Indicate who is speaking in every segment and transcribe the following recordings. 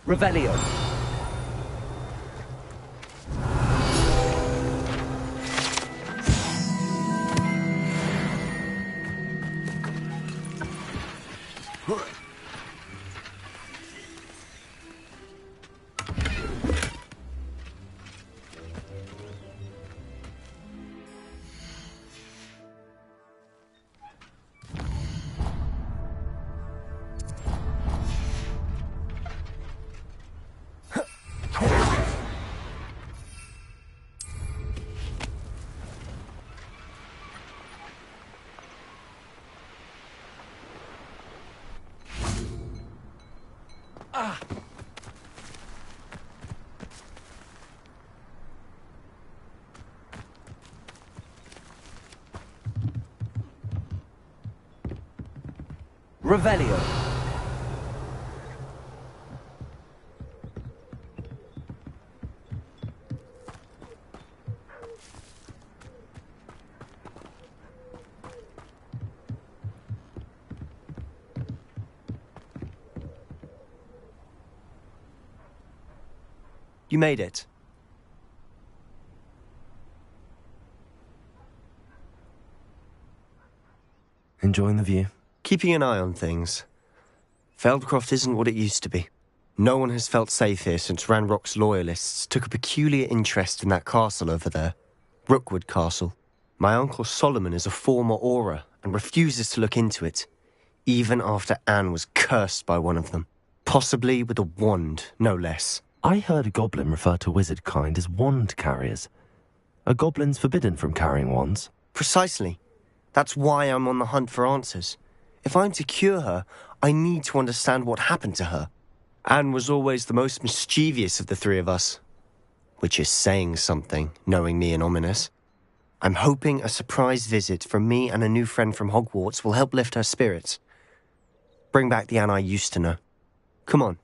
Speaker 1: Revelio. Revelio. You made it.
Speaker 2: Enjoying the view?
Speaker 3: Keeping an eye on things. Feldcroft isn't what it used to be. No one has felt safe here since Ranrock's loyalists took a peculiar interest in that castle over there. Rookwood Castle. My uncle Solomon is a former Auror and refuses to look into it, even after Anne was cursed by one of them. Possibly with a wand, no less.
Speaker 2: I heard a goblin refer to wizard kind as wand carriers. Are goblins forbidden from carrying wands?
Speaker 3: Precisely. That's why I'm on the hunt for answers. If I'm to cure her, I need to understand what happened to her. Anne was always the most mischievous of the three of us. Which is saying something, knowing me and Ominous. I'm hoping a surprise visit from me and a new friend from Hogwarts will help lift her spirits. Bring back the Anne I used to know. Come on.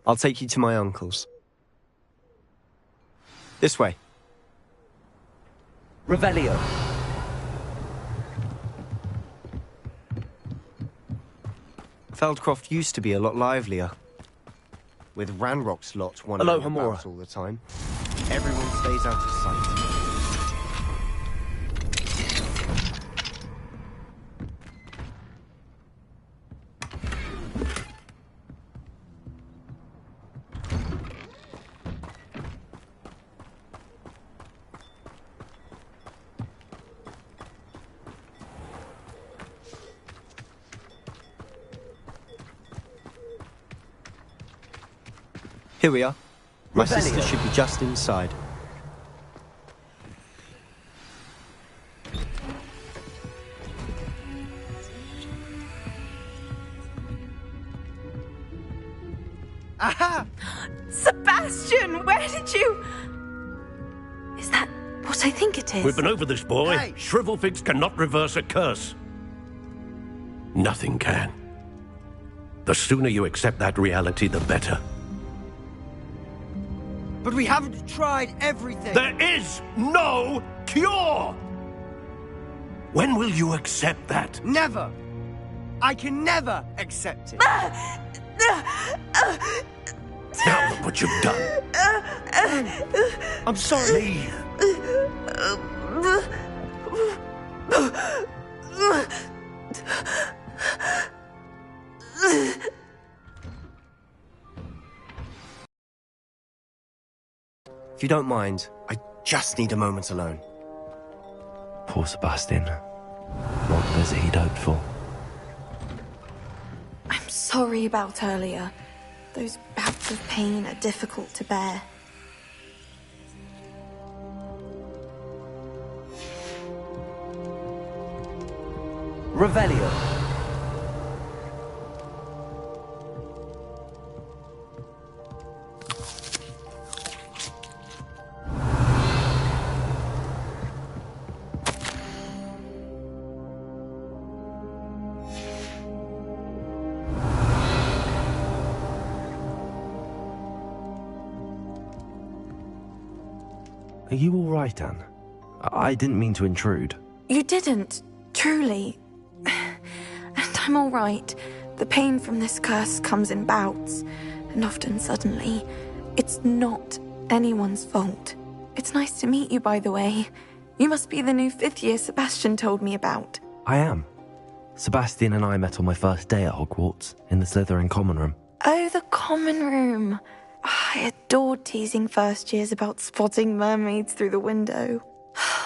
Speaker 3: I'll take you to my uncle's. This way.
Speaker 1: Revelio.
Speaker 3: Feldcroft used to be a lot livelier. With Ranrock's lot wandering about all the time, everyone stays out of sight. Here we are. My sister should be just inside.
Speaker 4: Aha!
Speaker 5: Sebastian, where did you... Is that what I think it is?
Speaker 6: We've been over this, boy.
Speaker 4: Hey.
Speaker 6: Shrivelfigs cannot reverse a curse. Nothing can. The sooner you accept that reality, the better.
Speaker 4: But we haven't tried everything.
Speaker 6: There is no cure! When will you accept that?
Speaker 4: Never. I can never accept it.
Speaker 6: Now look what you've done.
Speaker 4: I'm sorry.
Speaker 3: If you don't mind, I just need a moment alone.
Speaker 2: Poor Sebastian. Not the visit he'd hoped for.
Speaker 5: I'm sorry about earlier. Those bouts of pain are difficult to bear.
Speaker 1: Revelio.
Speaker 2: Are you all right, Anne? I didn't mean to intrude.
Speaker 5: You didn't, truly. And I'm all right. The pain from this curse comes in bouts, and happened often suddenly. It's not anyone's fault. It's nice to meet you, by the way. You must be the new 5th year Sebastian told me about.
Speaker 2: I am. Sebastian and I met on my first day at Hogwarts, in the Slytherin common room.
Speaker 5: Oh, the common room. I adored teasing first years about spotting mermaids through the window.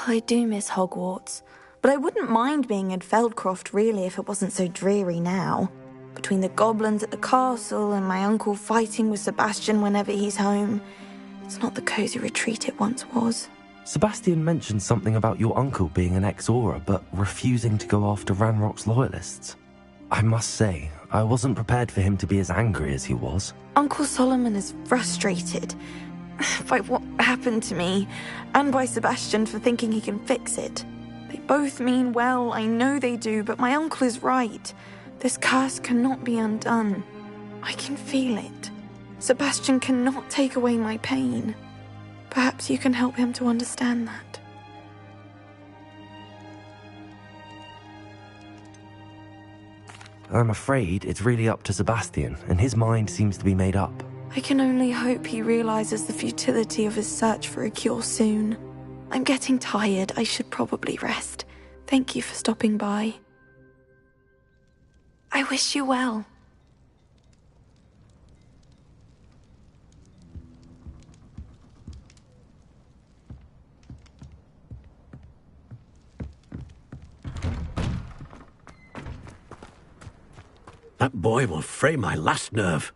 Speaker 5: I do miss Hogwarts, but I wouldn't mind being in Feldcroft really if it wasn't so dreary now. Between the goblins at the castle and my uncle fighting with Sebastian whenever he's home, it's not the cosy retreat it once was.
Speaker 2: Sebastian mentioned something about your uncle being an ex-Auror, but refusing to go after Ranrock's loyalists. I must say, I wasn't prepared for him to be as angry as he was.
Speaker 5: Uncle Solomon is frustrated by what happened to me, and by Sebastian for thinking he can fix it. They both mean well, I know they do, but my uncle is right. This curse cannot be undone. I can feel it. Sebastian cannot take away my pain. Perhaps you can help him to understand that.
Speaker 2: I'm afraid it's really up to Sebastian, and his mind seems to be made up.
Speaker 5: I can only hope he realizes the futility of his search for a cure soon. I'm getting tired. I should probably rest. Thank you for stopping by. I wish you well.
Speaker 6: That boy will fray my last nerve.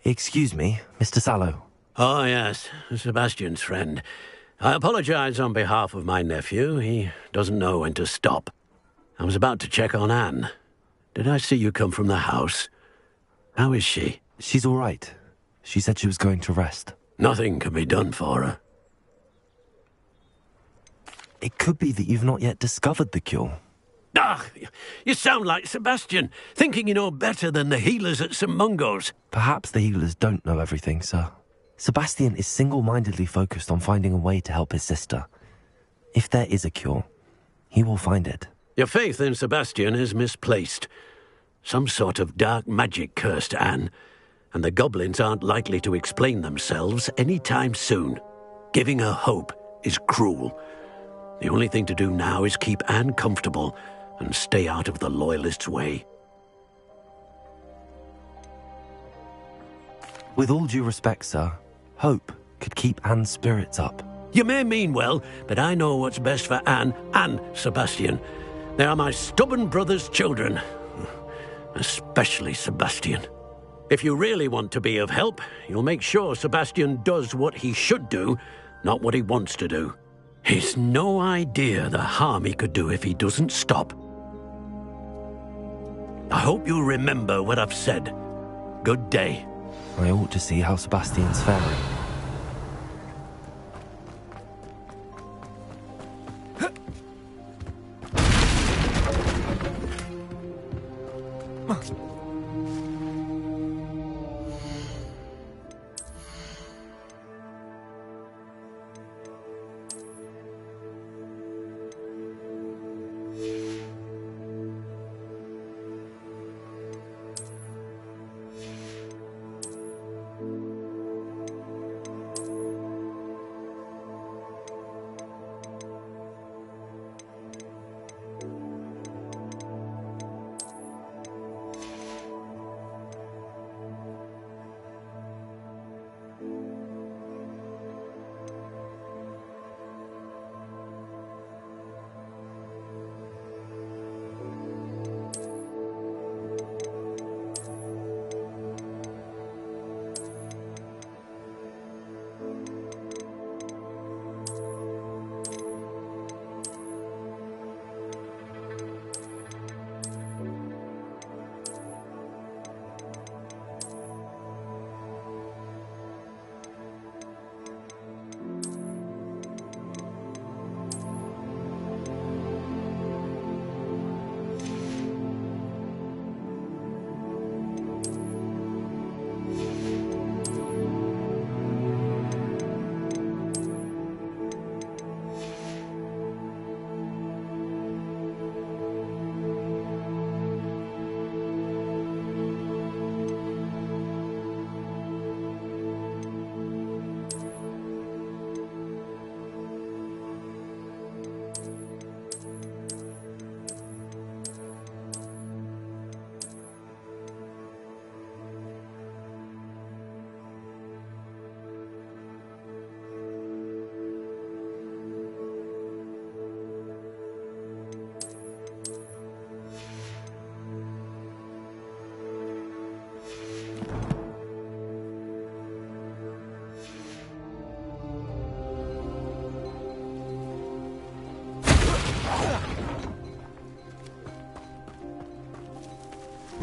Speaker 2: Excuse me, Mr. Sallow.
Speaker 6: Oh, yes, Sebastian's friend. I apologize on behalf of my nephew. He doesn't know when to stop. I was about to check on Anne. Did I see you come from the house? How is she?
Speaker 2: She's all right. She said she was going to rest.
Speaker 6: Nothing can be done for her.
Speaker 2: It could be that you've not yet discovered the cure.
Speaker 6: Ah, you sound like Sebastian, thinking you know better than the healers at St. Mungo's.
Speaker 2: Perhaps the healers don't know everything, sir. Sebastian is single-mindedly focused on finding a way to help his sister. If there is a cure, he will find it.
Speaker 6: Your faith in Sebastian is misplaced. Some sort of dark magic cursed Anne, and the goblins aren't likely to explain themselves anytime soon. Giving her hope is cruel. The only thing to do now is keep Anne comfortable and stay out of the Loyalists' way.
Speaker 2: With all due respect, sir, hope could keep Anne's spirits up.
Speaker 6: You may mean well, but I know what's best for Anne and Sebastian. They are my stubborn brother's children. Especially Sebastian. If you really want to be of help, you'll make sure Sebastian does what he should do, not what he wants to do. He's no idea the harm he could do if he doesn't stop. I hope you'll remember what I've said. Good day.
Speaker 2: I ought to see how Sebastian's faring.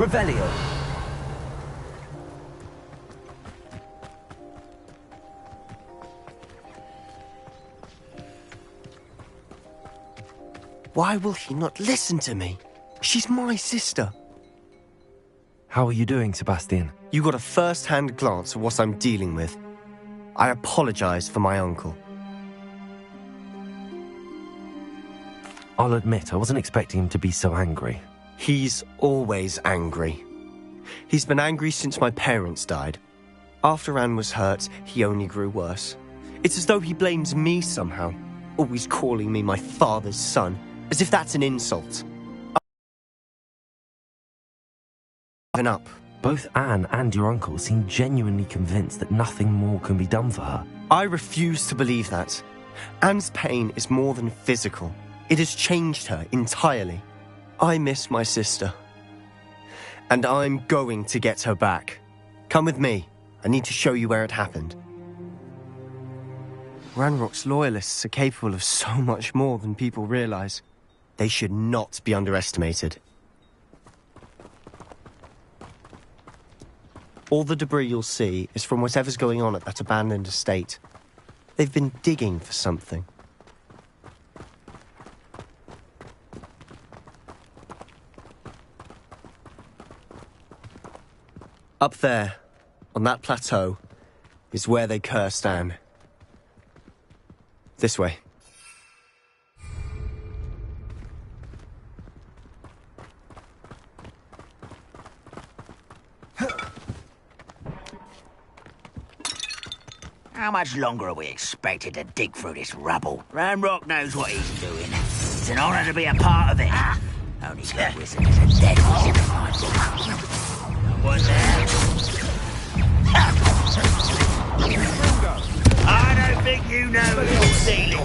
Speaker 1: Revelio.
Speaker 3: Why will he not listen to me? She's my sister.
Speaker 2: How are you doing, Sebastian?
Speaker 3: You got a first-hand glance at what I'm dealing with. I apologize for my uncle.
Speaker 2: I'll admit, I wasn't expecting him to be so angry.
Speaker 3: He's always angry. He's been angry since my parents died. After Anne was hurt, he only grew worse. It's as though he blames me somehow, always calling me my father's son, as if that's an insult. I've given up.
Speaker 2: Both Anne and your uncle seem genuinely convinced that nothing more can be done for her.
Speaker 3: I refuse to believe that. Anne's pain is more than physical. It has changed her entirely. I miss my sister. And I'm going to get her back. Come with me. I need to show you where it happened. Ranrock's loyalists are capable of so much more than people realize. They should not be underestimated. All the debris you'll see is from whatever's going on at that abandoned estate. They've been digging for something. Up there, on that plateau, is where they cursed Anne. This way.
Speaker 7: How much longer are we expected to dig through this rubble? Ranrock knows what he's doing. It's an honor to be a part of it. Only the wizard is a dead wizard. One there. I don't think you know who's stealing.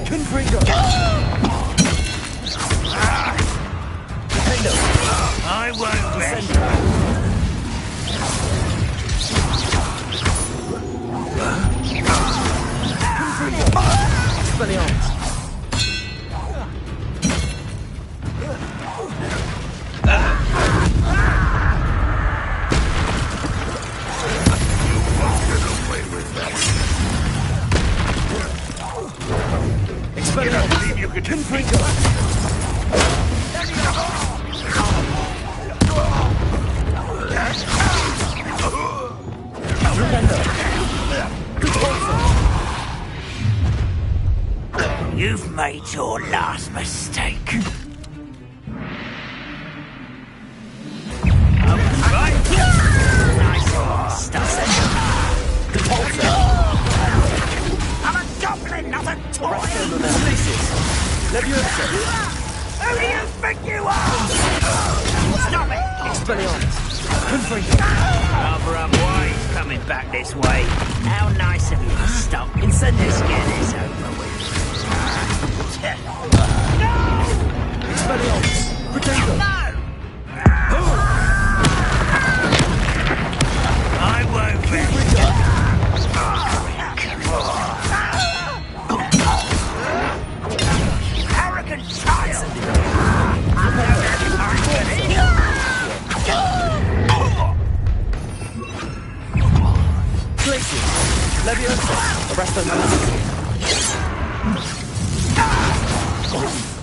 Speaker 7: I won't rest. You've made your last mistake. I'm a goblin, not a toy! Who do you think you are? Stop it! Cover up, why he's coming back this way? How nice of you to stop. Let's get this over with. I won't arrogant child!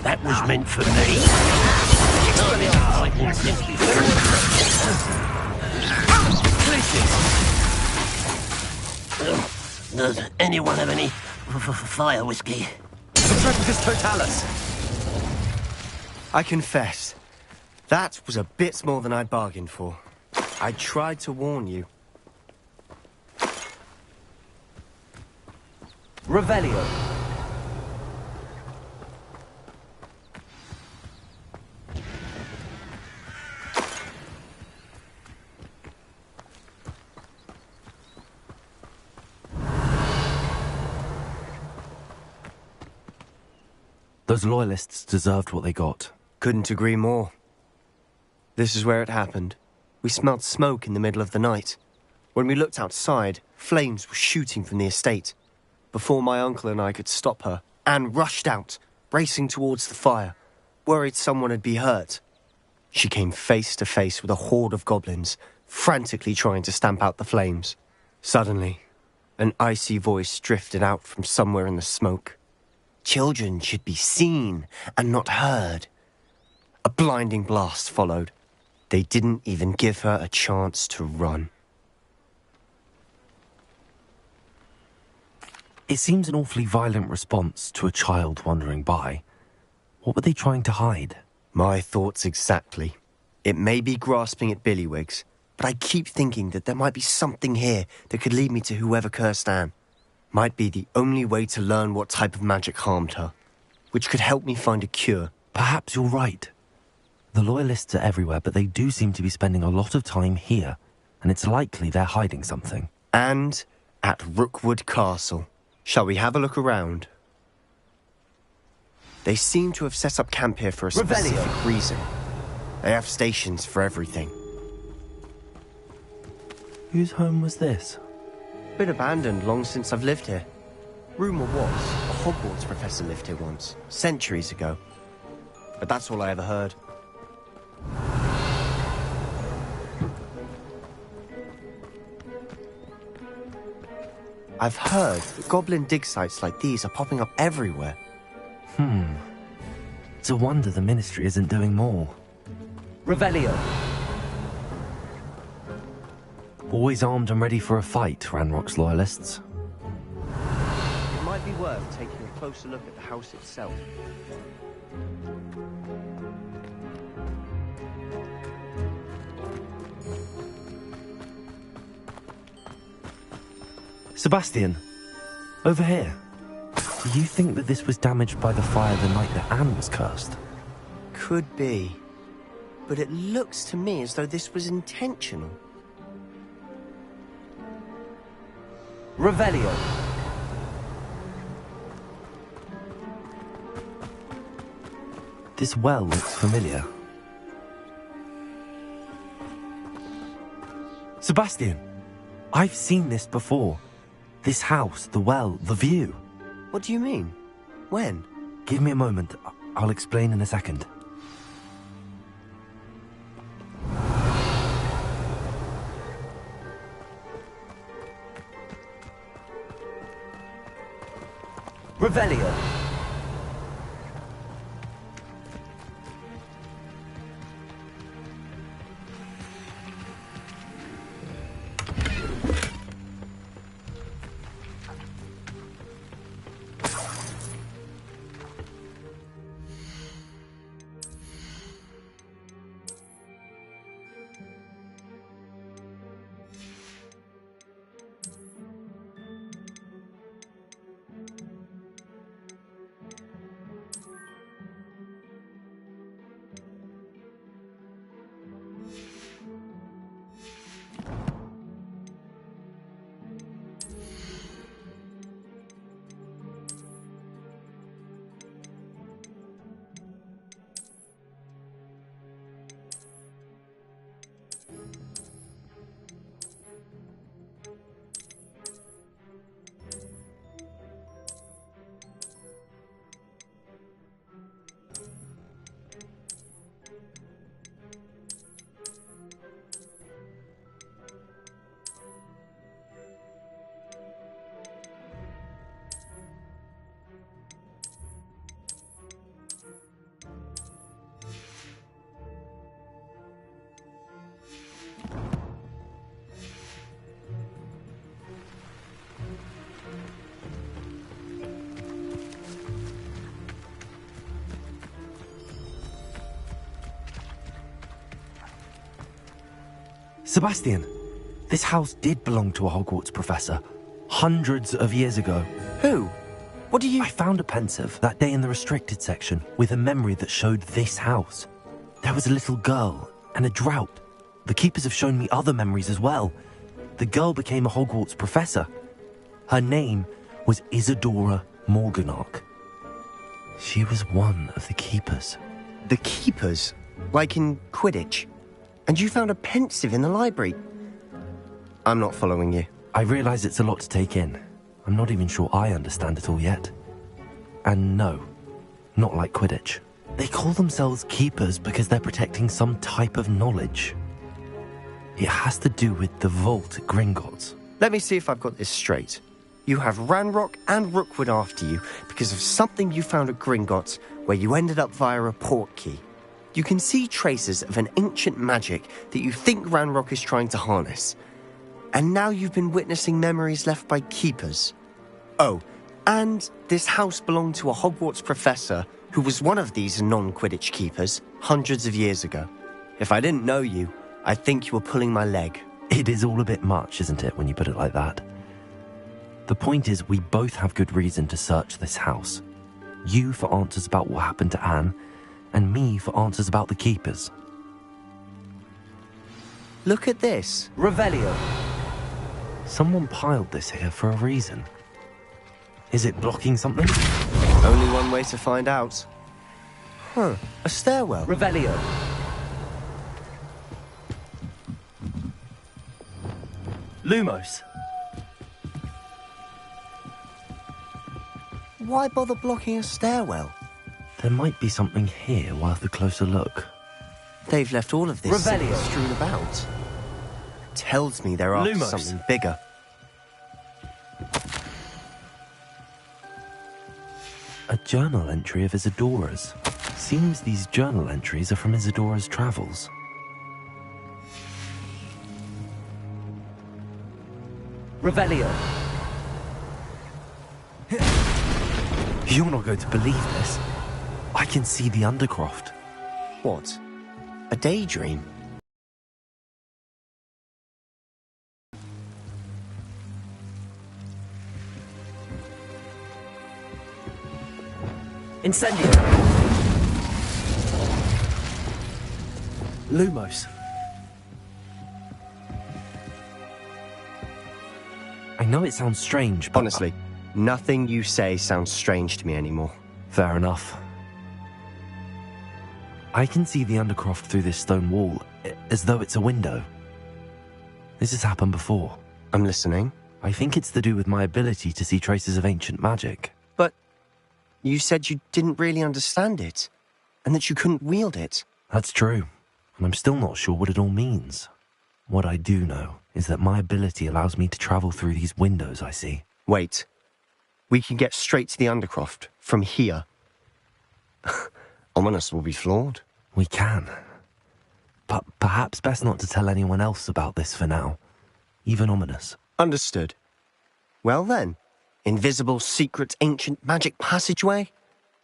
Speaker 6: That was meant for me. Does anyone have any fire whiskey?
Speaker 3: I confess, that was a bit more than I'd bargained for. I tried to warn you.
Speaker 1: Revelio.
Speaker 2: Those loyalists deserved what they got.
Speaker 3: Couldn't agree more. This is where it happened. We smelled smoke in the middle of the night. When we looked outside, flames were shooting from the estate. Before my uncle and I could stop her, Anne rushed out, racing towards the fire, worried someone had been hurt. She came face to face with a horde of goblins, frantically trying to stamp out the flames. Suddenly, an icy voice drifted out from somewhere in the smoke. Children should be seen and not heard. A blinding blast followed. They didn't even give her a chance to run.
Speaker 2: It seems an awfully violent response to a child wandering by. What were they trying to hide?
Speaker 3: My thoughts exactly. It may be grasping at Billywigs, but I keep thinking that there might be something here that could lead me to whoever cursed Anne. Might be the only way to learn what type of magic harmed her, which could help me find a cure.
Speaker 2: Perhaps you're right. The Loyalists are everywhere, but they do seem to be spending a lot of time here, and it's likely they're hiding something.
Speaker 3: And at Rookwood Castle. Shall we have a look around? They seem to have set up camp here for a specific reason. They have stations for everything.
Speaker 2: Whose home was this?
Speaker 3: Been abandoned long since I've lived here. Rumour was, a Hogwarts professor lived here once, centuries ago. But that's all I ever heard. I've heard that goblin dig sites like these are popping up everywhere.
Speaker 2: It's a wonder the Ministry isn't doing more.
Speaker 4: Revelio.
Speaker 2: Always armed and ready for a fight, Ranrock's Loyalists.
Speaker 3: It might be worth taking a closer look at the house itself.
Speaker 2: Sebastian, over here. Do you think that this was damaged by the fire the night that Anne was cursed?
Speaker 3: Could be. But it looks to me as though this was intentional.
Speaker 4: Revelio.
Speaker 2: This well looks familiar. Sebastian, I've seen this before. This house, the well, the view.
Speaker 3: What do you mean? When?
Speaker 2: Give me a moment. I'll explain in a second.
Speaker 4: Revelio.
Speaker 2: Sebastian, this house did belong to a Hogwarts professor, hundreds of years ago.
Speaker 3: Who? What do you...
Speaker 2: I found a pensive that day in the restricted section with a memory that showed this house. There was a little girl and a drought. The keepers have shown me other memories as well. The girl became a Hogwarts professor. Her name was Isadora Morganach. She was one of the keepers.
Speaker 3: The keepers? Like in Quidditch? And you found a pensive in the library? I'm not following you.
Speaker 2: I realise it's a lot to take in. I'm not even sure I understand it all yet. And no, not like Quidditch. They call themselves keepers because they're protecting some type of knowledge. It has to do with the vault at Gringotts.
Speaker 3: Let me see if I've got this straight. You have Ranrock and Rookwood after you because of something you found at Gringotts where you ended up via a port key. You can see traces of an ancient magic that you think Ranrock is trying to harness. And now you've been witnessing memories left by keepers. Oh, and this house belonged to a Hogwarts professor who was one of these non-Quidditch keepers hundreds of years ago. If I didn't know you, I'd think you were pulling my leg.
Speaker 2: It is all a bit much, isn't it, when you put it like that? The point is, we both have good reason to search this house. You for answers about what happened to Anne, and me for answers about the keepers.
Speaker 3: Look at this.
Speaker 4: Revelio.
Speaker 2: Someone piled this here for a reason. Is it blocking something?
Speaker 3: Only one way to find out. Huh, a stairwell.
Speaker 4: Revelio. Lumos.
Speaker 3: Why bother blocking a stairwell?
Speaker 2: There might be something here worth a closer look.
Speaker 3: They've left all of this
Speaker 4: Revelio.
Speaker 3: strewn about. Tells me they're after
Speaker 4: Lumos.
Speaker 3: something bigger.
Speaker 2: A journal entry of Isadora's. Seems these journal entries are from Isadora's travels.
Speaker 4: Revelio.
Speaker 2: You're not going to believe this. I can see the Undercroft.
Speaker 3: What? A daydream?
Speaker 4: Incendio. Lumos.
Speaker 2: I know it sounds strange, but...
Speaker 3: Honestly, nothing you say sounds strange to me anymore.
Speaker 2: Fair enough. I can see the Undercroft through this stone wall, as though it's a window. This has happened before.
Speaker 3: I'm listening.
Speaker 2: I think it's to do with my ability to see traces of ancient magic.
Speaker 3: But you said you didn't really understand it, and that you couldn't wield it.
Speaker 2: That's true, and I'm still not sure what it all means. What I do know is that my ability allows me to travel through these windows I see.
Speaker 3: Wait. We can get straight to the Undercroft from here. Ominous will be flawed.
Speaker 2: We can. But perhaps best not to tell anyone else about this for now. Even Ominous.
Speaker 3: Understood. Well then, invisible, secret, ancient magic passageway?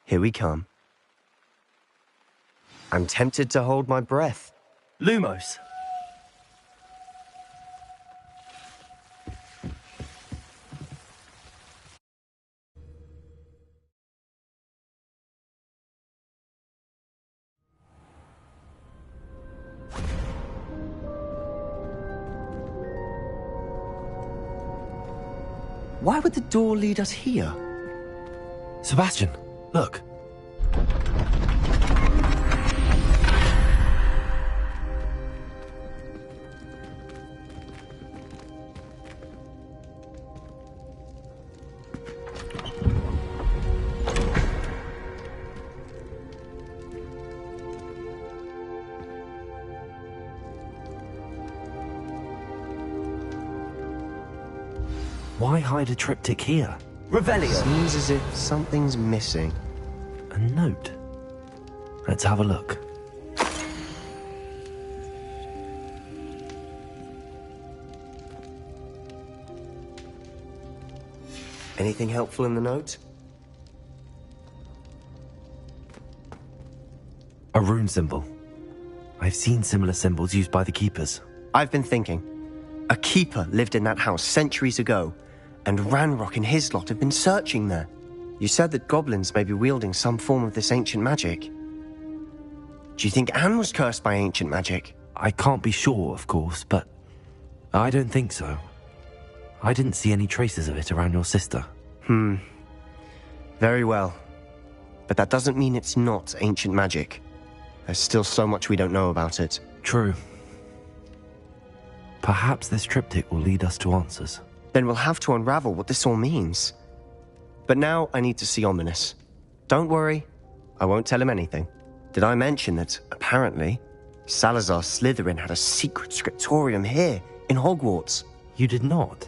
Speaker 3: Here we come. I'm tempted to hold my breath.
Speaker 4: Lumos.
Speaker 3: Why would the door lead us here?
Speaker 2: Sebastian, look. Why hide a triptych here?
Speaker 4: Revelio.
Speaker 3: Seems as if something's missing.
Speaker 2: A note. Let's have a look.
Speaker 3: Anything helpful in the note?
Speaker 2: A rune symbol. I've seen similar symbols used by the keepers.
Speaker 3: I've been thinking. A keeper lived in that house centuries ago, and Ranrock and his lot have been searching there. You said that goblins may be wielding some form of this ancient magic. Do you think Anne was cursed by ancient magic?
Speaker 2: I can't be sure, of course, but I don't think so. I didn't see any traces of it around your sister.
Speaker 3: Very well. But that doesn't mean it's not ancient magic. There's still so much we don't know about it.
Speaker 2: True. Perhaps this triptych will lead us to answers.
Speaker 3: Then we'll have to unravel what this all means. But now I need to see Ominous. Don't worry, I won't tell him anything. Did I mention that, apparently, Salazar Slytherin had a secret scriptorium here, in Hogwarts?
Speaker 2: You did not?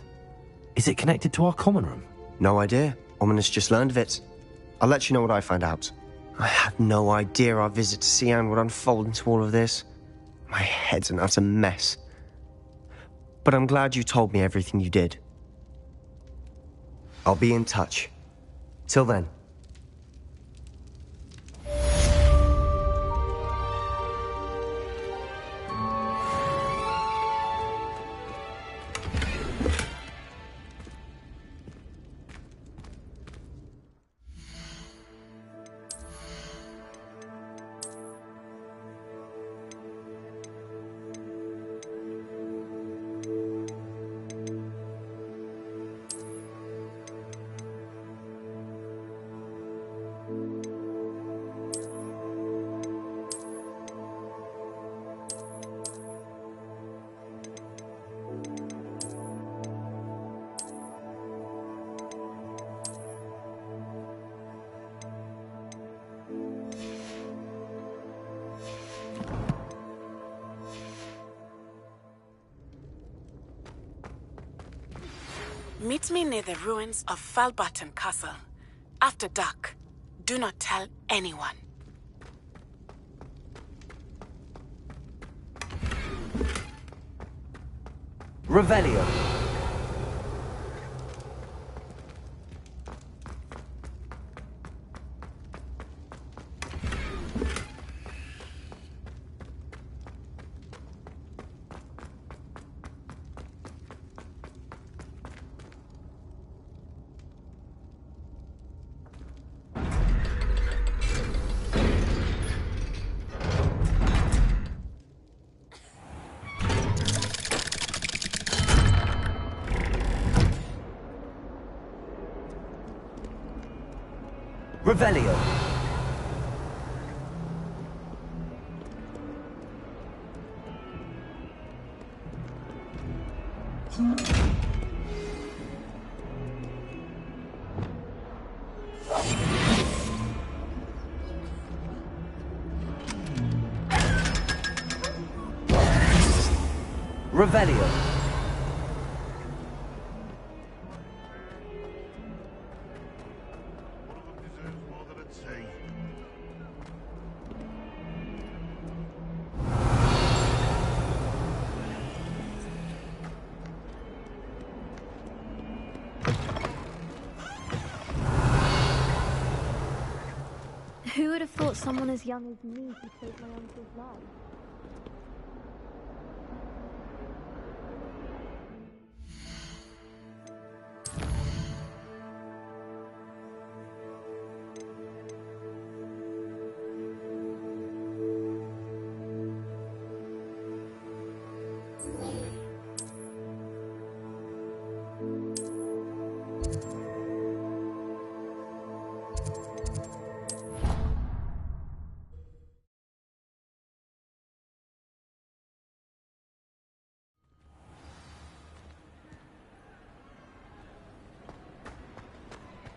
Speaker 2: Is it connected to our common room?
Speaker 3: No idea. Ominous just learned of it. I'll let you know what I find out. I had no idea our visit to Cian would unfold into all of this. My head's an utter mess. But I'm glad you told me everything you did. I'll be in touch. Till then.
Speaker 1: Meet me near the ruins of Falbarton Castle. After dark. Do not tell anyone.
Speaker 2: Revelio. Revelio. Revelio.
Speaker 8: Who would have thought someone as young as me could save my uncle's life?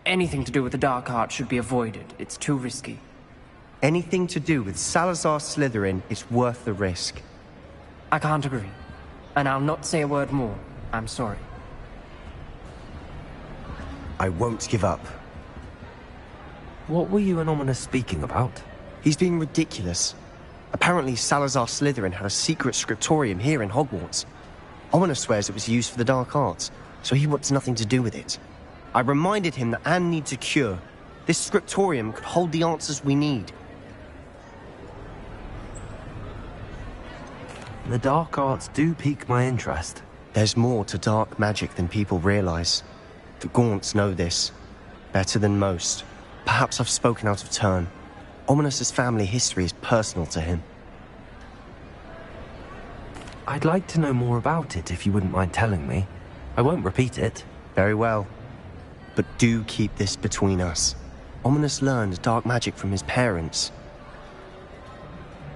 Speaker 9: Anything to do with the dark art should be avoided. It's too risky.
Speaker 3: Anything to do with Salazar Slytherin is worth the risk.
Speaker 9: I can't agree. And I'll not say a word more. I'm sorry.
Speaker 3: I won't give up.
Speaker 2: What were you and Ominous speaking about?
Speaker 3: He's being ridiculous. Apparently Salazar Slytherin had a secret scriptorium here in Hogwarts. Ominous swears it was used for the dark arts, so he wants nothing to do with it. I reminded him that Anne needs a cure. This scriptorium could hold the answers we need.
Speaker 2: The dark arts do pique my interest.
Speaker 3: There's more to dark magic than people realize. The Gaunts know this. Better than most. Perhaps I've spoken out of turn. Ominous's family history is personal to him.
Speaker 2: I'd like to know more about it if you wouldn't mind telling me. I won't repeat it.
Speaker 3: Very well. But do keep this between us. Ominous learned dark magic from his parents.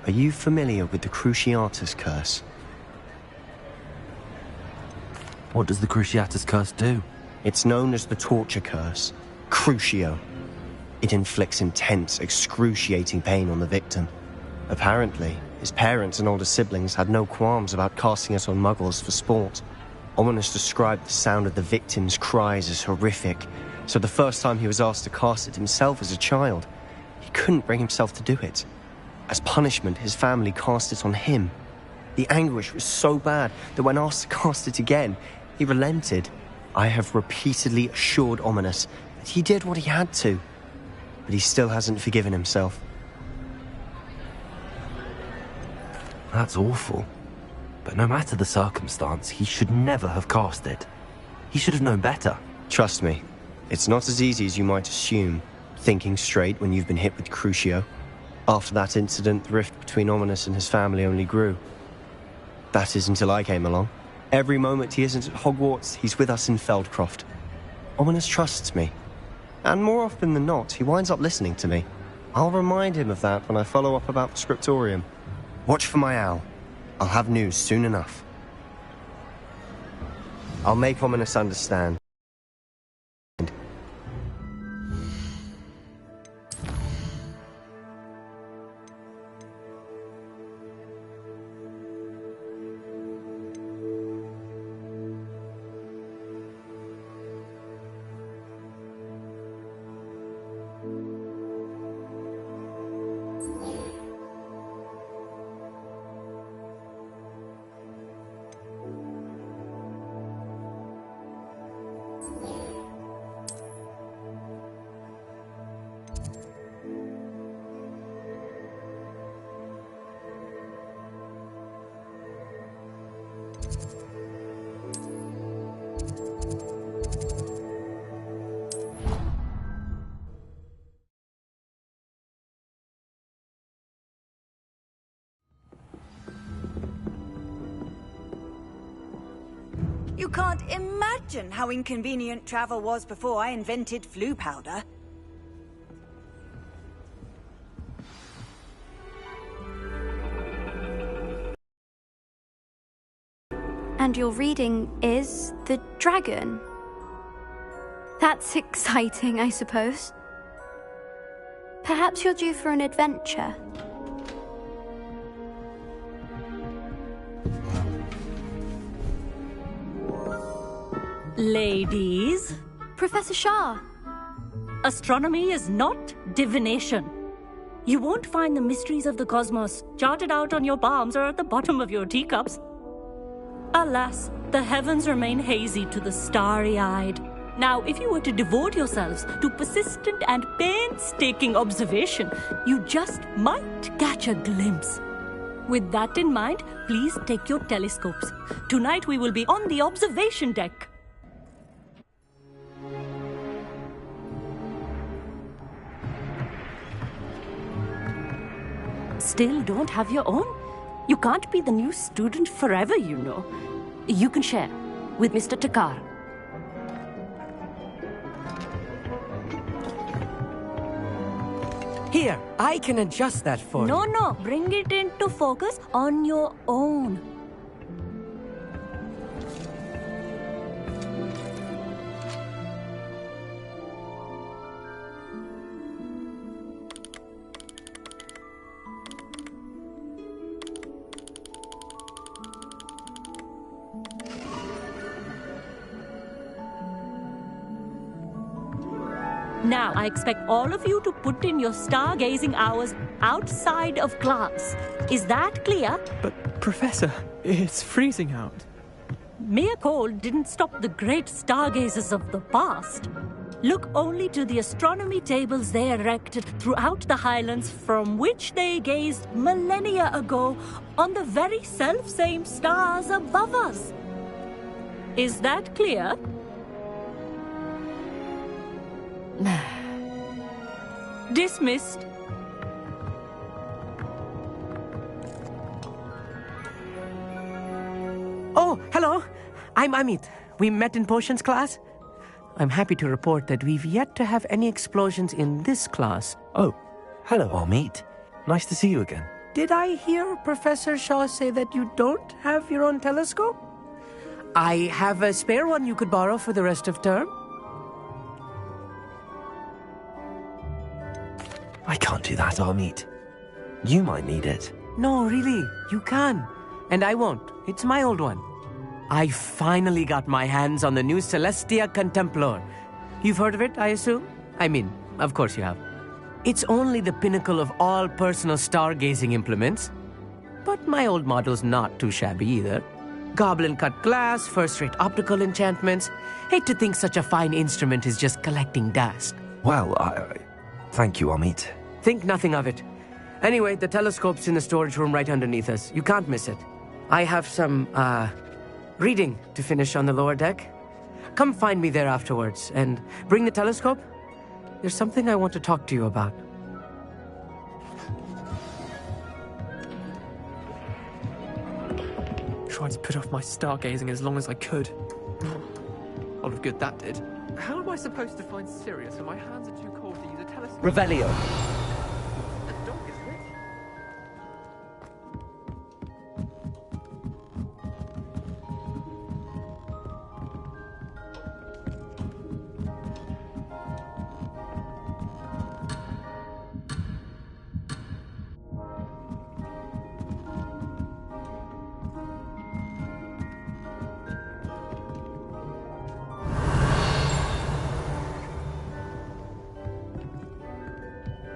Speaker 3: Are you familiar with the Cruciatus Curse?
Speaker 2: What does the Cruciatus Curse do?
Speaker 3: It's known as the Torture Curse. Crucio. It inflicts intense, excruciating pain on the victim. Apparently, his parents and older siblings had no qualms about casting it on muggles for sport. Ominous described the sound of the victim's cries as horrific, so the first time he was asked to cast it himself as a child, he couldn't bring himself to do it. As punishment, his family cast it on him. The anguish was so bad that when asked to cast it again, he relented. I have repeatedly assured Ominous that he did what he had to, but he still hasn't forgiven himself.
Speaker 2: That's awful. But no matter the circumstance, he should never have cast it. He should have known better.
Speaker 3: Trust me, it's not as easy as you might assume, thinking straight when you've been hit with Crucio. After that incident, the rift between Ominous and his family only grew. That is until I came along. Every moment he isn't at Hogwarts, he's with us in Feldcroft. Ominous trusts me. And more often than not, he winds up listening to me. I'll remind him of that when I follow up about the scriptorium. Watch for my owl. I'll have news soon enough. I'll make Ominous understand.
Speaker 10: You can't imagine how inconvenient travel was before I invented flu powder.
Speaker 8: And your reading is The Dragon. That's exciting, I suppose. Perhaps you're due for an adventure.
Speaker 11: Ladies,
Speaker 8: Professor Shah.
Speaker 11: astronomy is not divination. You won't find the mysteries of the cosmos charted out on your palms or at the bottom of your teacups. Alas, the heavens remain hazy to the starry-eyed. Now, if you were to devote yourselves to persistent and painstaking observation, you just might catch a glimpse. With that in mind, please take your telescopes. Tonight we will be on the observation deck. Still don't have your own? You can't be the new student forever, you know. You can share with Mr. Takar.
Speaker 9: Here, I can adjust that for you.
Speaker 11: No, bring it into focus on your own. Now, I expect all of you to put in your stargazing hours outside of class. Is that clear?
Speaker 12: But, Professor, it's freezing out.
Speaker 11: Mere cold didn't stop the great stargazers of the past. Look only to the astronomy tables they erected throughout the Highlands from which they gazed millennia ago on the very self-same stars above us. Is that clear? Dismissed.
Speaker 9: Oh, hello. I'm Amit. We met in potions class. I'm happy to report that we've yet to have any explosions in this class.
Speaker 2: Oh, hello, Amit. Nice to see you again.
Speaker 9: Did I hear Professor Shaw say that you don't have your own telescope? I have a spare one you could borrow for the rest of term.
Speaker 2: I can't do that, Amit. You might need it.
Speaker 9: No, really, you can. And I won't. It's my old one. I finally got my hands on the new Celestia Contemplar. You've heard of it, I assume? I mean, of course you have. It's only the pinnacle of all personal stargazing implements. But my old model's not too shabby either. Goblin-cut glass, first-rate optical enchantments. Hate to think such a fine instrument is just collecting dust.
Speaker 2: Well, thank you, Amit.
Speaker 9: Think nothing of it. Anyway, the telescope's in the storage room right underneath us. You can't miss it. I have some, reading to finish on the lower deck. Come find me there afterwards, and bring the telescope. There's something I want to talk to you about.
Speaker 12: Tried to put off my stargazing as long as I could. A lot of good that did. How am I supposed to find Sirius when my hands are too cold to use a telescope?
Speaker 2: Revelio.
Speaker 12: A dog, isn't it?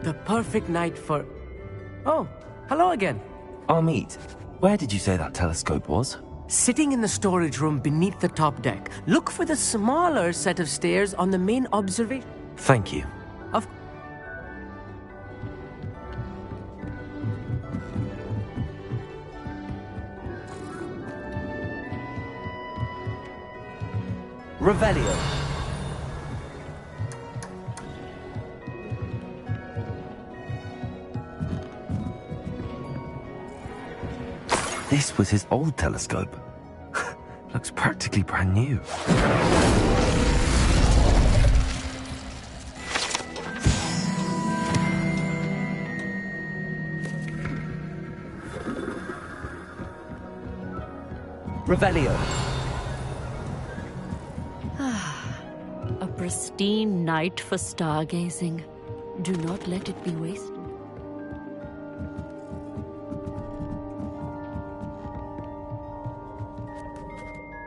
Speaker 9: The perfect night for... Oh, hello again.
Speaker 2: Amit, where did you say that telescope was?
Speaker 9: Sitting in the storage room beneath the top deck. Look for the smaller set of stairs on the main observation.
Speaker 2: Thank you.
Speaker 9: Of...
Speaker 2: Revelio. This was his old telescope. Looks practically brand new. Revelio.
Speaker 11: A pristine night for stargazing. Do not let it be wasted.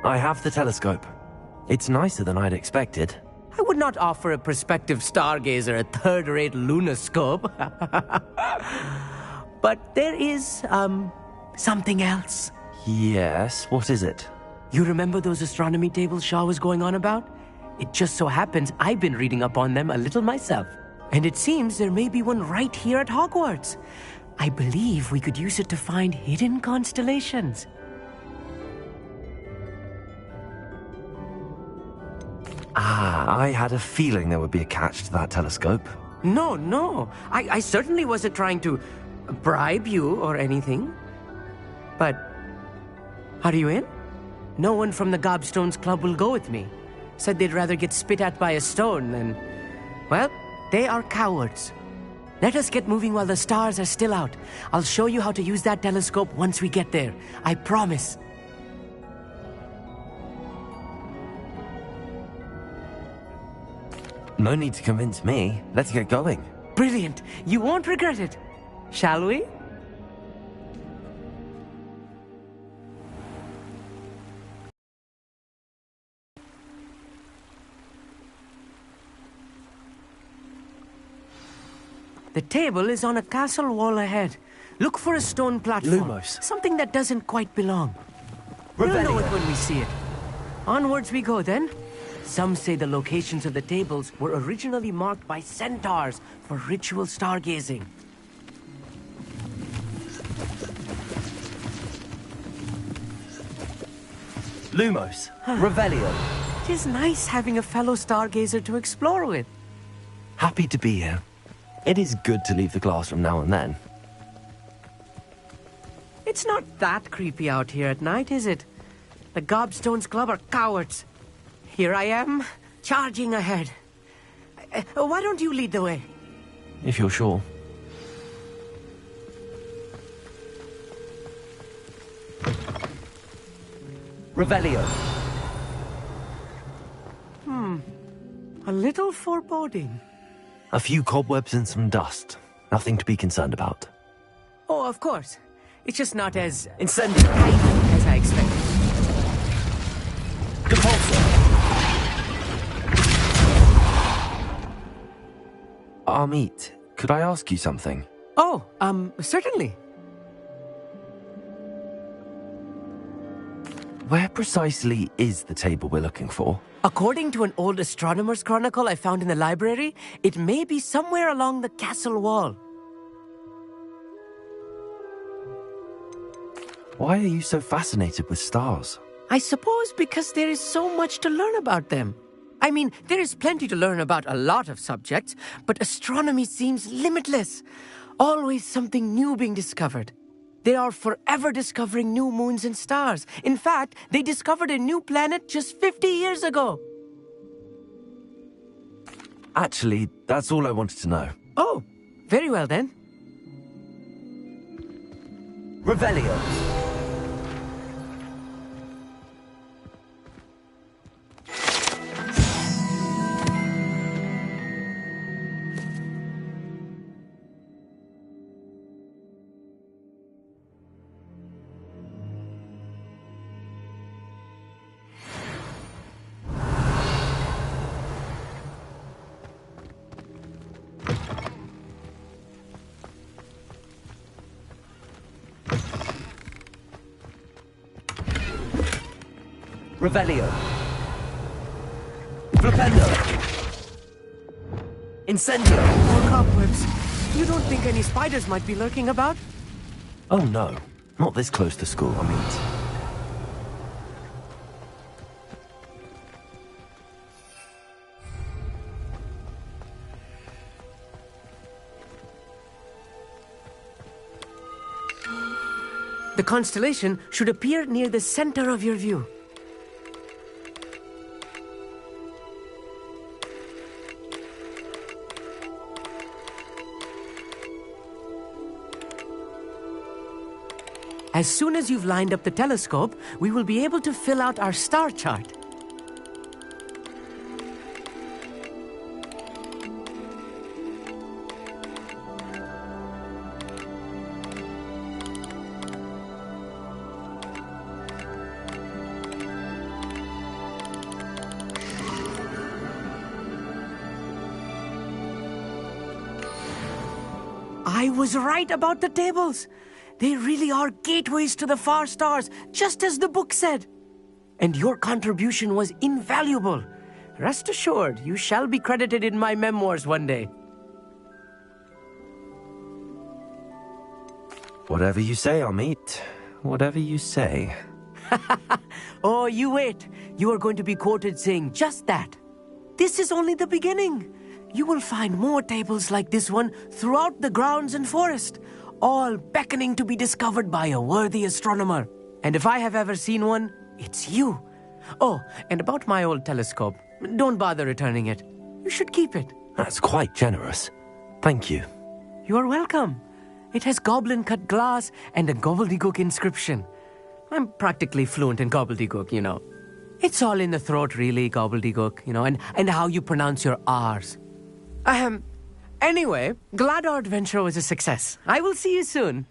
Speaker 2: I have the telescope. It's nicer than I'd expected.
Speaker 9: I would not offer a prospective stargazer a third-rate lunoscope. But there is, something else.
Speaker 2: Yes, what is it?
Speaker 9: You remember those astronomy tables Shaw was going on about? It just so happens I've been reading up on them a little myself. And it seems there may be one right here at Hogwarts. I believe we could use it to find hidden constellations.
Speaker 2: I had a feeling there would be a catch to that telescope.
Speaker 9: No. I certainly wasn't trying to bribe you or anything. But, are you in? No one from the Gobstones Club will go with me. Said they'd rather get spit at by a stone than... Well, they are cowards. Let us get moving while the stars are still out. I'll show you how to use that telescope once we get there. I promise.
Speaker 2: No need to convince me. Let's get going.
Speaker 9: Brilliant. You won't regret it. Shall we? The table is on a castle wall ahead. Look for a stone platform.
Speaker 2: Lumos.
Speaker 9: Something that doesn't quite belong. We'll know it when we see it. Onwards we go then. Some say the locations of the tables were originally marked by centaurs for ritual stargazing.
Speaker 2: Lumos. Revelio.
Speaker 9: It is nice having a fellow stargazer to explore with.
Speaker 2: Happy to be here. It is good to leave the classroom now and then.
Speaker 9: It's not that creepy out here at night, is it? The Gobstones Club are cowards. Here I am, charging ahead. Why don't you lead the way?
Speaker 2: If you're sure. Revelio.
Speaker 9: A little foreboding.
Speaker 2: A few cobwebs and some dust. Nothing to be concerned about.
Speaker 9: Oh, of course. It's just not as incendiary as I expected.
Speaker 2: Repulsor! Amit, could I ask you something?
Speaker 9: Oh, certainly.
Speaker 2: Where precisely is the table we're looking for?
Speaker 9: According to an old astronomer's chronicle I found in the library, it may be somewhere along the castle wall.
Speaker 2: Why are you so fascinated with stars?
Speaker 9: I suppose because there is so much to learn about them. I mean, there is plenty to learn about a lot of subjects, but astronomy seems limitless. Always something new being discovered. They are forever discovering new moons and stars. In fact, they discovered a new planet just 50 years ago.
Speaker 2: Actually, that's all I wanted to know.
Speaker 9: Oh, very well then.
Speaker 2: Revelio. Revelio. Flipendo. Incendio.
Speaker 9: More cobwebs. You don't think any spiders might be lurking about?
Speaker 2: Oh no, not this close to school, Amit.
Speaker 9: The constellation should appear near the center of your view. As soon as you've lined up the telescope, we will be able to fill out our star chart. I was right about the tables. They really are gateways to the far stars, just as the book said. And your contribution was invaluable. Rest assured, you shall be credited in my memoirs one day.
Speaker 2: Whatever you say, Amit. Whatever you say.
Speaker 9: Oh, you wait. You are going to be quoted saying just that. This is only the beginning. You will find more tables like this one throughout the grounds and forest, all beckoning to be discovered by a worthy astronomer. And if I have ever seen one, it's you. Oh, and about my old telescope, don't bother returning it. You should keep it.
Speaker 2: That's quite generous. Thank you.
Speaker 9: You are welcome. It has goblin-cut glass and a gobbledygook inscription. I'm practically fluent in gobbledygook, you know. It's all in the throat, really, gobbledygook, you know, and how you pronounce your R's. Anyway, glad our adventure was a success. I will see you soon.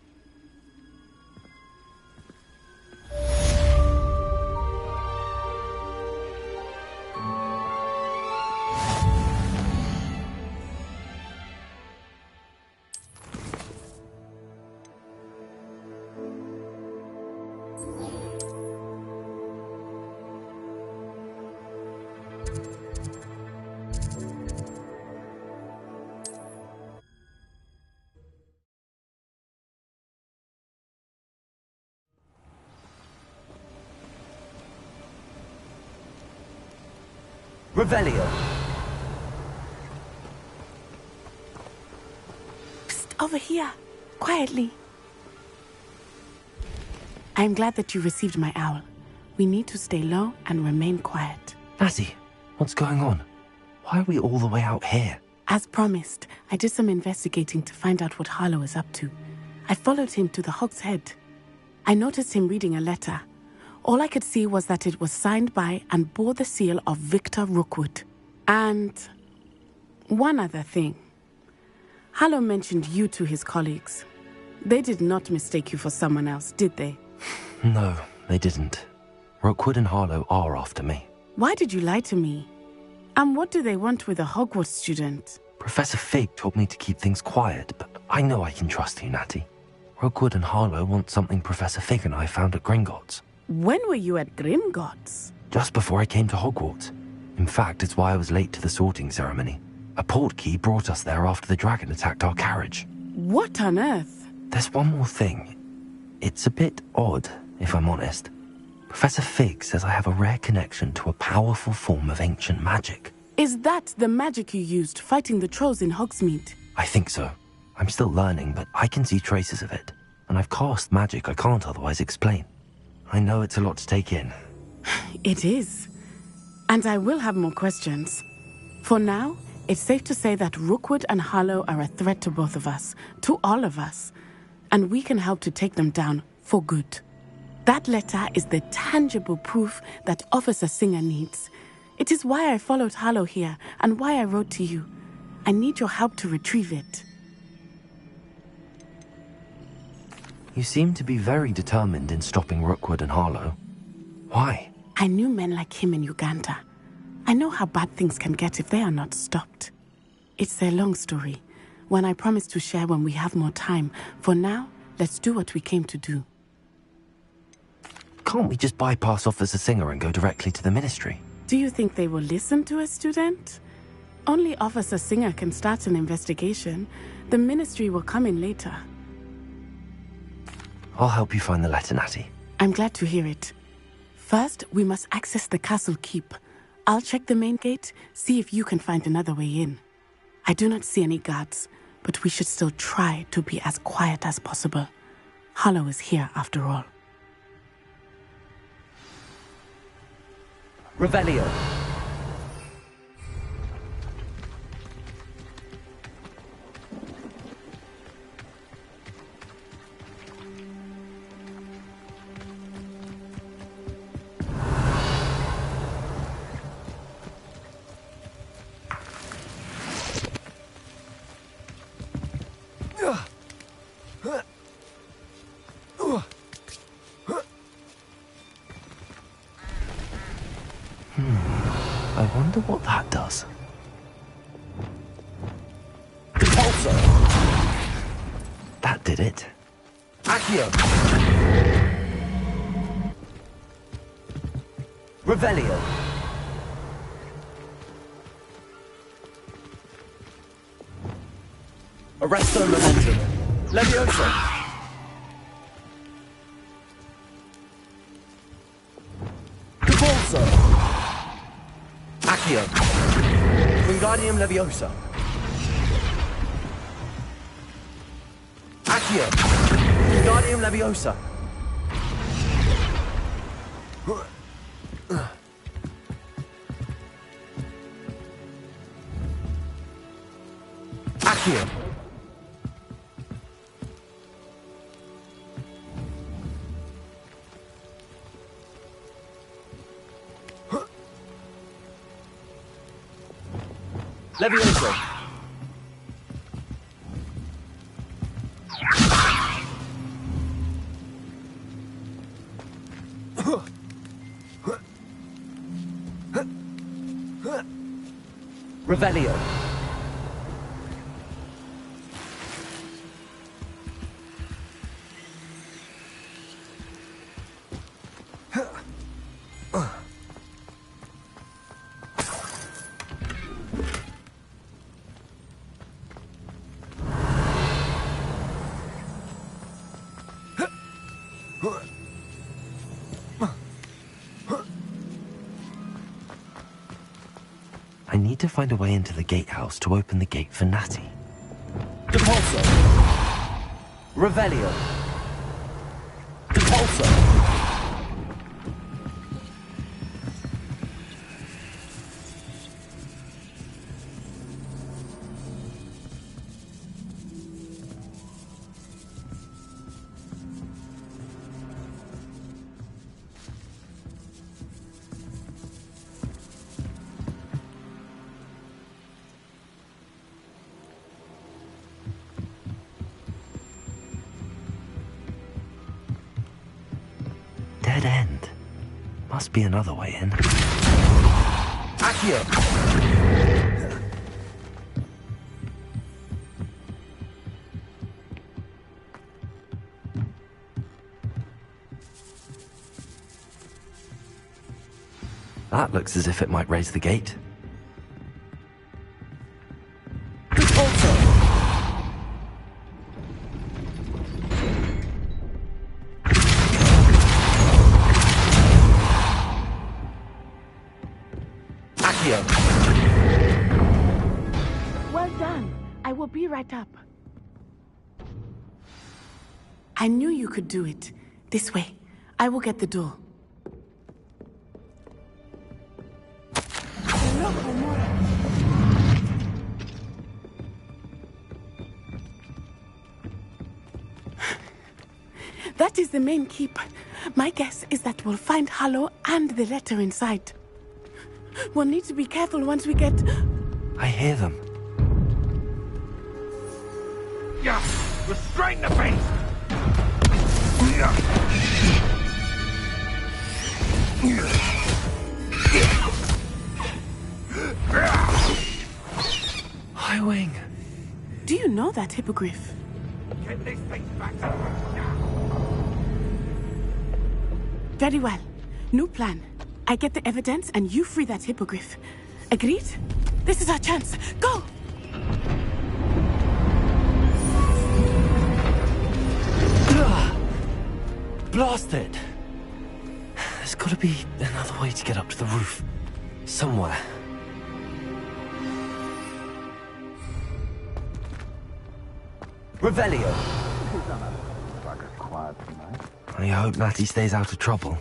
Speaker 2: Revelio.
Speaker 1: Psst, over here. Quietly. I'm glad that you received my owl. We need to stay low and remain quiet.
Speaker 2: Nazi, what's going on? Why are we all the way out here?
Speaker 1: As promised, I did some investigating to find out what Harlow is up to. I followed him to the Hog's Head. I noticed him reading a letter. All I could see was that it was signed by and bore the seal of Victor Rookwood. And one other thing. Harlow mentioned you to his colleagues. They did not mistake you for someone else, did they?
Speaker 2: No, they didn't. Rookwood and Harlow are after me.
Speaker 1: Why did you lie to me? And what do they want with a Hogwarts student?
Speaker 2: Professor Fig told me to keep things quiet, but I know I can trust you, Natty. Rookwood and Harlow want something Professor Fig and I found at Gringotts.
Speaker 1: When were you at Gringotts?
Speaker 2: Just before I came to Hogwarts. In fact, it's why I was late to the sorting ceremony. A portkey brought us there after the dragon attacked our carriage.
Speaker 1: What on earth?
Speaker 2: There's one more thing. It's a bit odd, if I'm honest. Professor Fig says I have a rare connection to a powerful form of ancient magic.
Speaker 1: Is that the magic you used fighting the trolls in Hogsmeade?
Speaker 2: I think so. I'm still learning, but I can see traces of it. And I've cast magic I can't otherwise explain. I know it's a lot to take in.
Speaker 1: It is. And I will have more questions. For now, it's safe to say that Rookwood and Harlow are a threat to both of us, to all of us. And we can help to take them down for good. That letter is the tangible proof that Officer Singer needs. It is why I followed Harlow here and why I wrote to you. I need your help to retrieve it.
Speaker 2: You seem to be very determined in stopping Rookwood and Harlow. Why?
Speaker 1: I knew men like him in Uganda. I know how bad things can get if they are not stopped. It's a long story, one I promise to share when we have more time. For now, let's do what we came to do.
Speaker 2: Can't we just bypass Officer Singer and go directly to the Ministry?
Speaker 1: Do you think they will listen to a student? Only Officer Singer can start an investigation. The Ministry will come in later.
Speaker 2: I'll help you find the letter, Natty.
Speaker 1: I'm glad to hear it. First, we must access the castle keep. I'll check the main gate, see if you can find another way in. I do not see any guards, but we should still try to be as quiet as possible. Harlow is here after all.
Speaker 9: Revelio.
Speaker 2: I wonder what that does.
Speaker 9: Repulsor.
Speaker 2: That did it.
Speaker 9: Accio. Revelio. Arresto Momentum. Leviosa. Repulsor. Accio. Wingardium Leviosa. Accio. Wingardium Leviosa. Accio. Leviosa. Revelio.
Speaker 2: I need to find a way into the gatehouse to open the gate for Natty.
Speaker 9: Repulsor. Revelio. Repulsor.
Speaker 2: dead end. Must be another way in.
Speaker 4: Accio!
Speaker 2: That looks as if it might raise the gate.
Speaker 1: Well done. I will be right up. I knew you could do it. This way. I will get the door. That is the main keep. My guess is that we'll find Harlow and the letter inside. We'll need to be careful once we get...
Speaker 2: I hear them.
Speaker 7: Yeah! Restrain the beast!
Speaker 2: High Wing.
Speaker 1: Do you know that hippogriff?
Speaker 7: Get this thing back to
Speaker 1: Very well. New plan. I get the evidence and you free that hippogriff. Agreed? This is our chance. Go!
Speaker 2: Blasted! There's gotta be another way to get up to the roof. Somewhere.
Speaker 4: Revelio.
Speaker 2: I hope Natty stays out of trouble.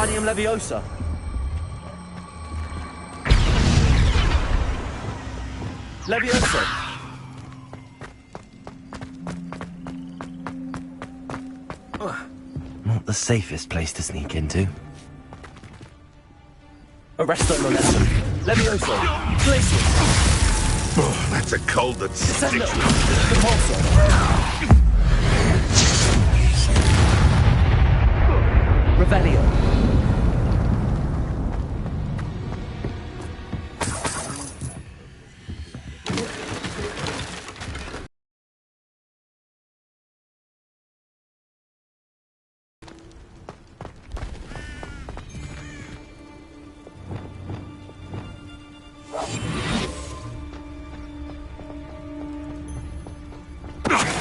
Speaker 4: Wingardium Leviosa. Leviosa.
Speaker 2: Not the safest place to sneak into.
Speaker 4: Arresto Molestum. Leviosa. Glacius.
Speaker 13: Oh, that's a cold that sticks.
Speaker 4: Repulsor. Revelio.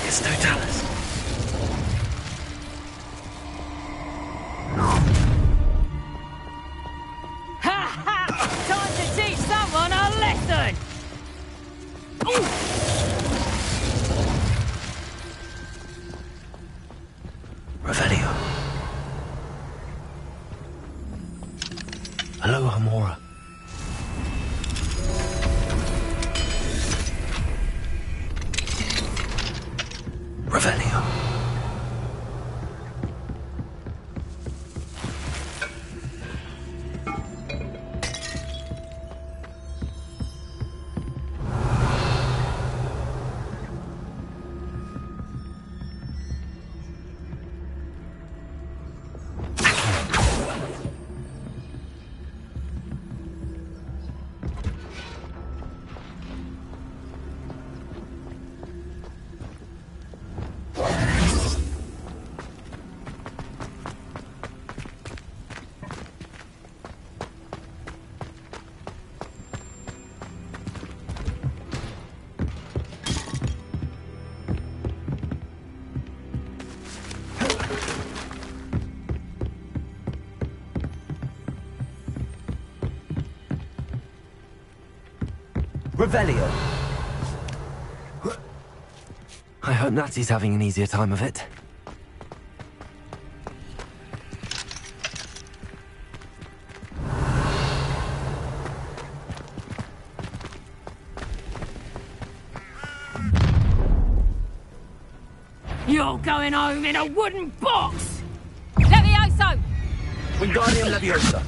Speaker 2: It's no Dallas.
Speaker 14: Time to teach someone a lesson!
Speaker 2: Revelio. Hello, Hamora. Revelio. Revelio. I hope Natsy's having an easier time of it.
Speaker 14: You're going home in a wooden box! Levioso!
Speaker 2: Wingardium Leviosa.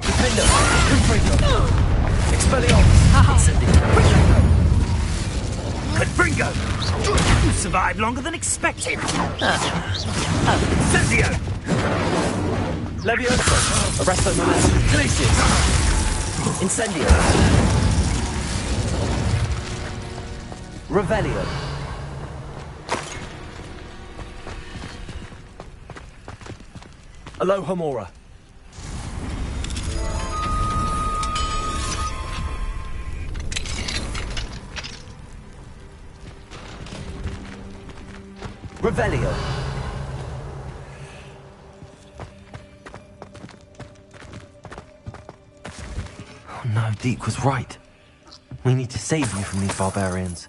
Speaker 2: Defender. Confringo. Expelliarmus. Incendio.
Speaker 7: Confringo! You survived longer than expected. Incendio!
Speaker 2: Leviosa. Arresto momentum. Glacius. Incendio. Revelio. Alohomora. Revelio. Oh no, Deke was right. We need to save you from these barbarians.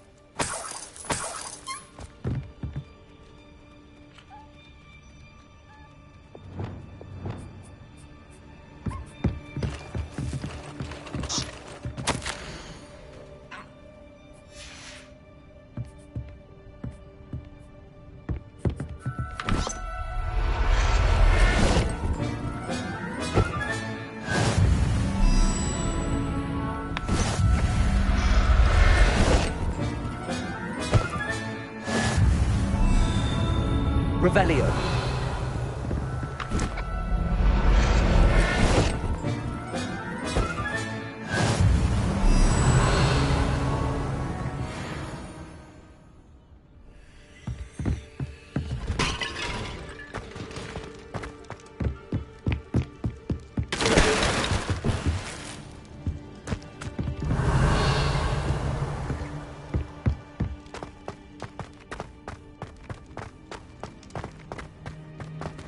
Speaker 2: Revelio.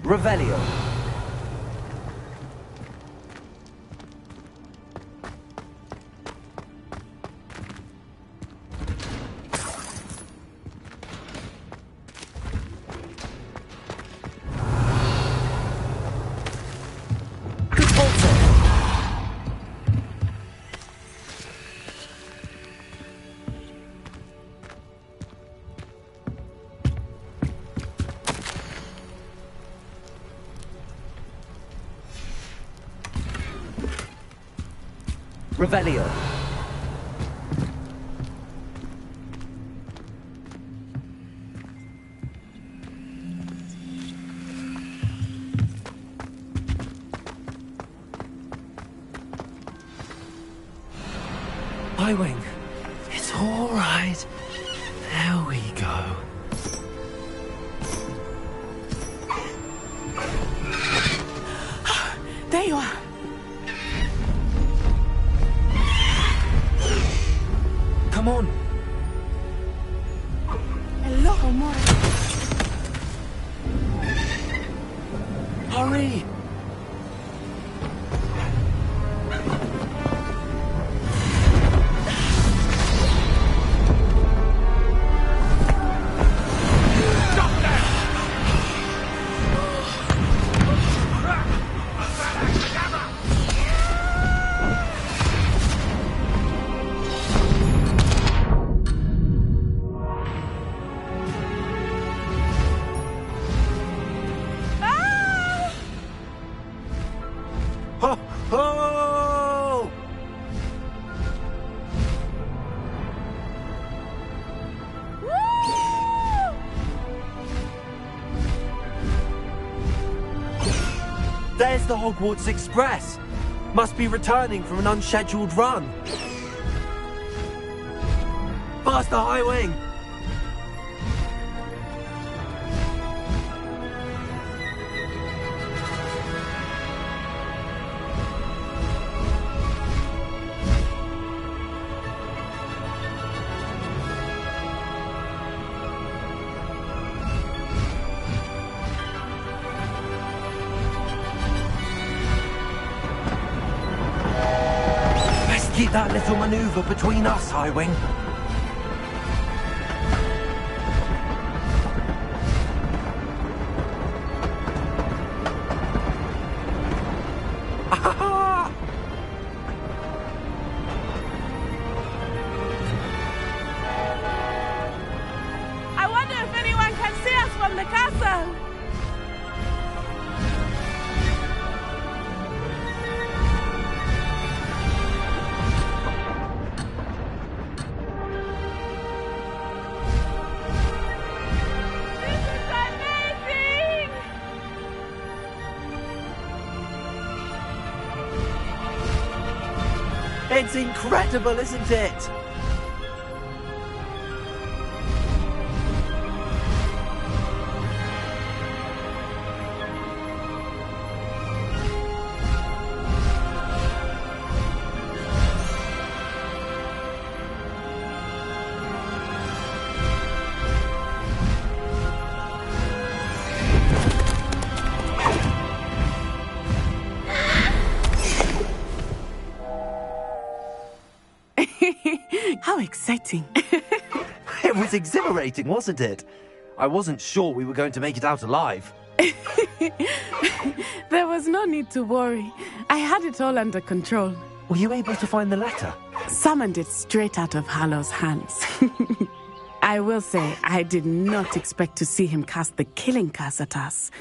Speaker 2: Revelio. Revelio. Highwing. It's all right. There we go.
Speaker 1: There you are.
Speaker 2: Come on.
Speaker 1: Hello, Mora.
Speaker 2: Hurry. Oh! There's the Hogwarts Express. Must be returning from an unscheduled run. Faster, Highwing! Keep that little maneuver between us, Highwing.
Speaker 1: I wonder if anyone can see us from the castle.
Speaker 2: It's incredible, isn't it?
Speaker 1: How exciting.
Speaker 2: It was exhilarating, wasn't it? I wasn't sure we were going to make it out alive.
Speaker 1: There was no need to worry. I had it all under control.
Speaker 2: Were you able to find the letter?
Speaker 1: Summoned it straight out of Harlow's hands. I will say, I did not expect to see him cast the killing curse at us.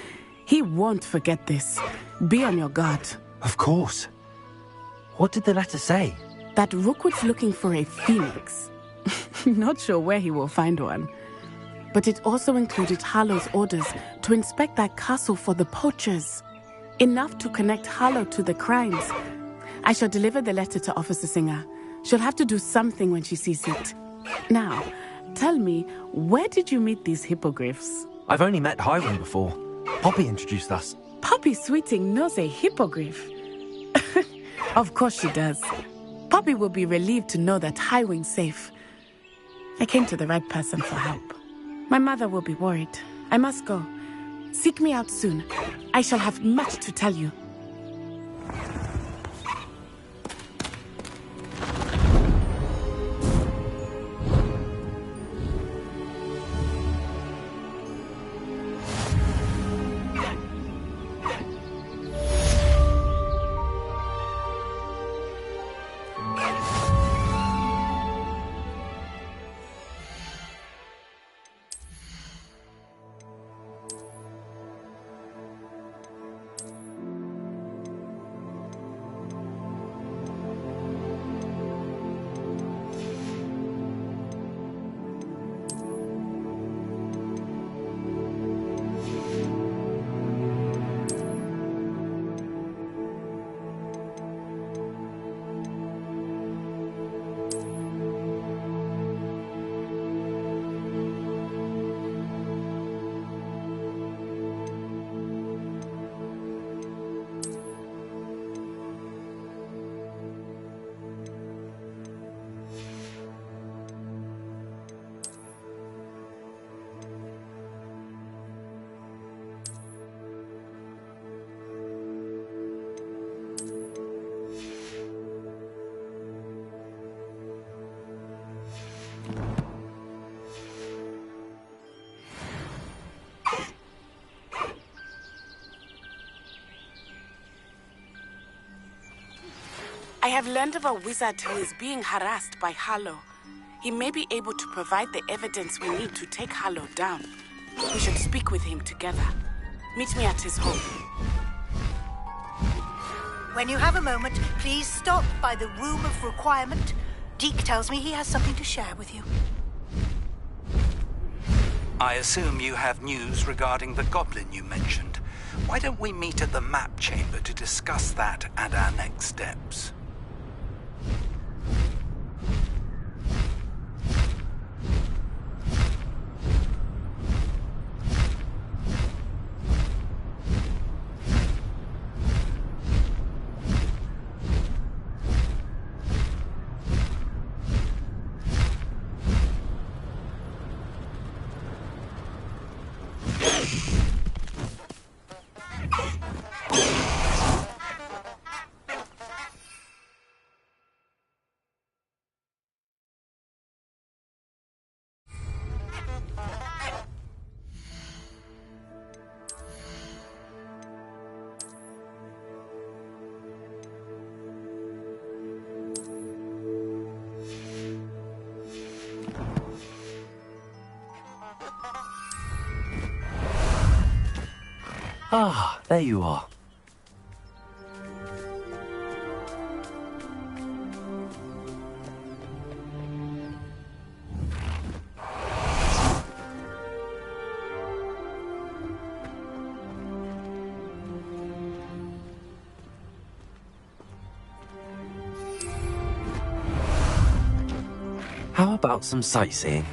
Speaker 1: He won't forget this. Be on your guard.
Speaker 2: Of course. What did the letter say?
Speaker 1: That Rookwood's looking for a phoenix. Not sure where he will find one. But it also included Harlow's orders to inspect that castle for the poachers. Enough to connect Harlow to the crimes. I shall deliver the letter to Officer Singer. She'll have to do something when she sees it. Now, tell me, where did you meet these hippogriffs?
Speaker 2: I've only met Highwing before. Poppy introduced us.
Speaker 1: Poppy Sweeting knows a hippogriff. Of course she does. Poppy will be relieved to know that Highwing's safe. I came to the right person for help. My mother will be worried. I must go. Seek me out soon. I shall have much to tell you. I have learned of a wizard who is being harassed by Harlow. He may be able to provide the evidence we need to take Harlow down. We should speak with him together. Meet me at his home.
Speaker 15: When you have a moment, please stop by the Room of Requirement. Deke tells me he has something to share with you.
Speaker 16: I assume you have news regarding the goblin you mentioned. Why don't we meet at the map chamber to discuss that and our next steps?
Speaker 2: Ah, there you are. How about some sightseeing?